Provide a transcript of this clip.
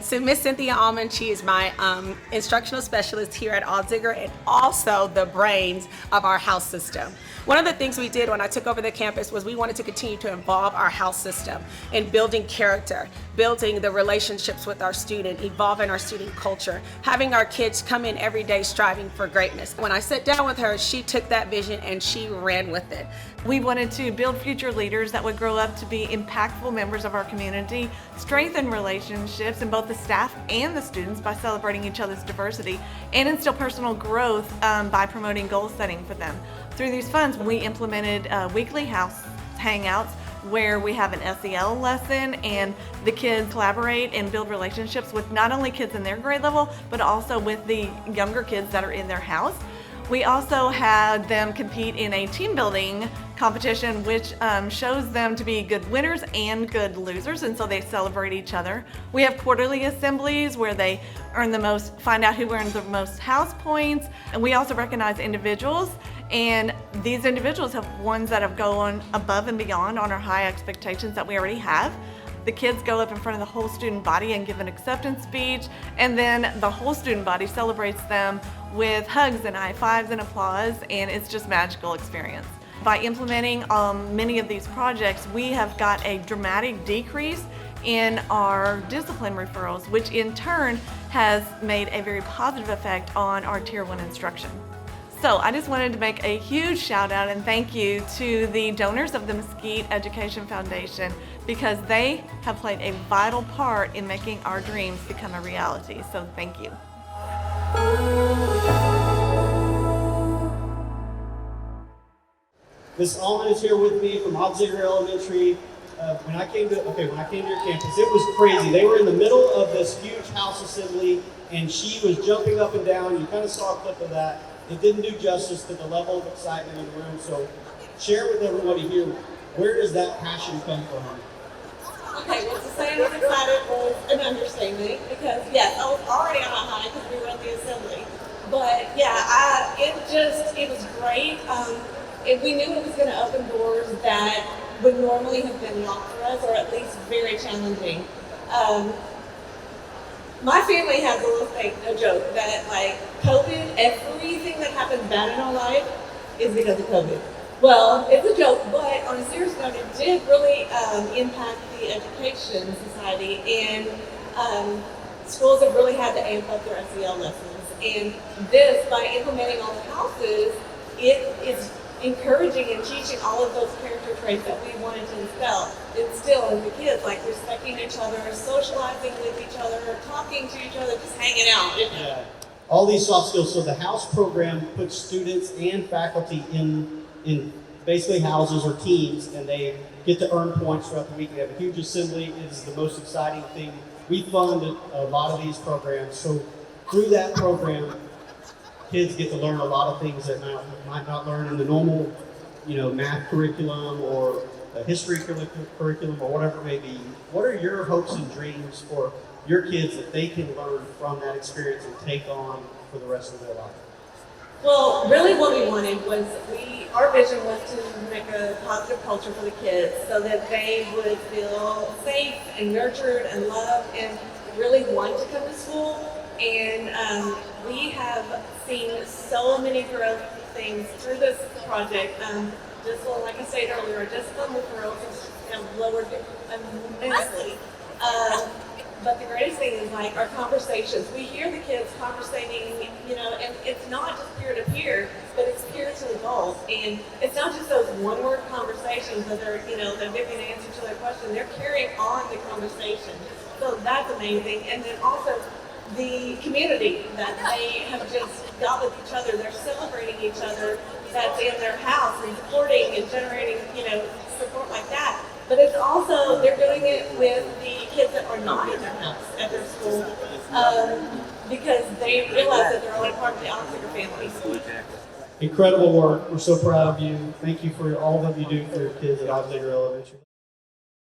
So Miss Cynthia Almond, she is my instructional specialist here at Aldzigger and also the brains of our house system. One of the things we did when I took over the campus was we wanted to continue to involve our house system in building character, building the relationships with our student, evolving our student culture, having our kids come in every day striving for greatness. When I sat down with her, she took that vision and she ran with it. We wanted to build future leaders that would grow up to be impactful members of our community, strengthen relationships in both the staff and the students by celebrating each other's diversity, and instill personal growth by promoting goal setting for them. Through these funds, we implemented weekly house hangouts where we have an SEL lesson and the kids collaborate and build relationships with not only kids in their grade level, but also with the younger kids that are in their house. We also had them compete in a team building competition, which shows them to be good winners and good losers, and so they celebrate each other. We have quarterly assemblies where they find out who earned the most house points, and we also recognize individuals, and these individuals have ones that have gone above and beyond on our high expectations that we already have. The kids go up in front of the whole student body and give an acceptance speech, and then the whole student body celebrates them with hugs and high fives and applause, and it's just a magical experience. By implementing many of these projects, we have got a dramatic decrease in our discipline referrals, which in turn has made a very positive effect on our Tier 1 instruction. So I just wanted to make a huge shout out and thank you to the donors of the Mesquite Education Foundation, because they have played a vital part in making our dreams become a reality. So thank you. Ms. Almond is here with me from Aldzigger Elementary. When I came to your campus, it was crazy. They were in the middle of this huge house assembly, and she was jumping up and down. You kind of saw a clip of that. It didn't do justice to the level of excitement in the room. So share with everybody here, where does that passion come from? Okay, well, to say I was excited was an understatement, because yes, I was already on a high because we were at the assembly. But yeah, it was great. We knew it was going to open doors that would normally have been locked for us, or at least very challenging. My family has a joke that like COVID, everything that happened bad in our life is because of COVID. Well, it's a joke, but on a serious note, it did really impact the education society, and schools have really had to amp up their SEL lessons. And this, by implementing all the houses, it is encouraging and teaching all of those character traits that we wanted to instill in the kids, like respecting each other, socializing with each other, talking to each other, just hanging out. Yeah. All these soft skills. So the house program puts students and faculty in basically houses or teams, and they get to earn points throughout the week. They have a huge assembly. It is the most exciting thing. We fund a lot of these programs. So through that program, kids get to learn a lot of things that might not learn in the normal, math curriculum or a history curriculum or whatever it may be. What are your hopes and dreams for your kids that they can learn from that experience and take on for the rest of their life? Well, really what we wanted was, our vision was to make a positive culture for the kids so that they would feel safe and nurtured and loved and really want to come to school. And we have seen so many growth things through this project. Like I said earlier, our discipline referrals have lowered immensely. But the greatest thing is like our conversations. We hear the kids conversating, and it's not just peer to peer, but it's peer to adults. And it's not just those one-word conversations that they're giving an answer to their question. They're carrying on the conversation. So that's amazing. And then also the community that they have just got with each other. They're celebrating each other that's in their house and supporting and generating, support like that. But it's also, they're doing it with the kids that are not in their house at their school, because they realize that they're only part of the Aldzigger family. Incredible work. We're so proud of you. Thank you for all that you do for your kids at Aldzigger Elementary.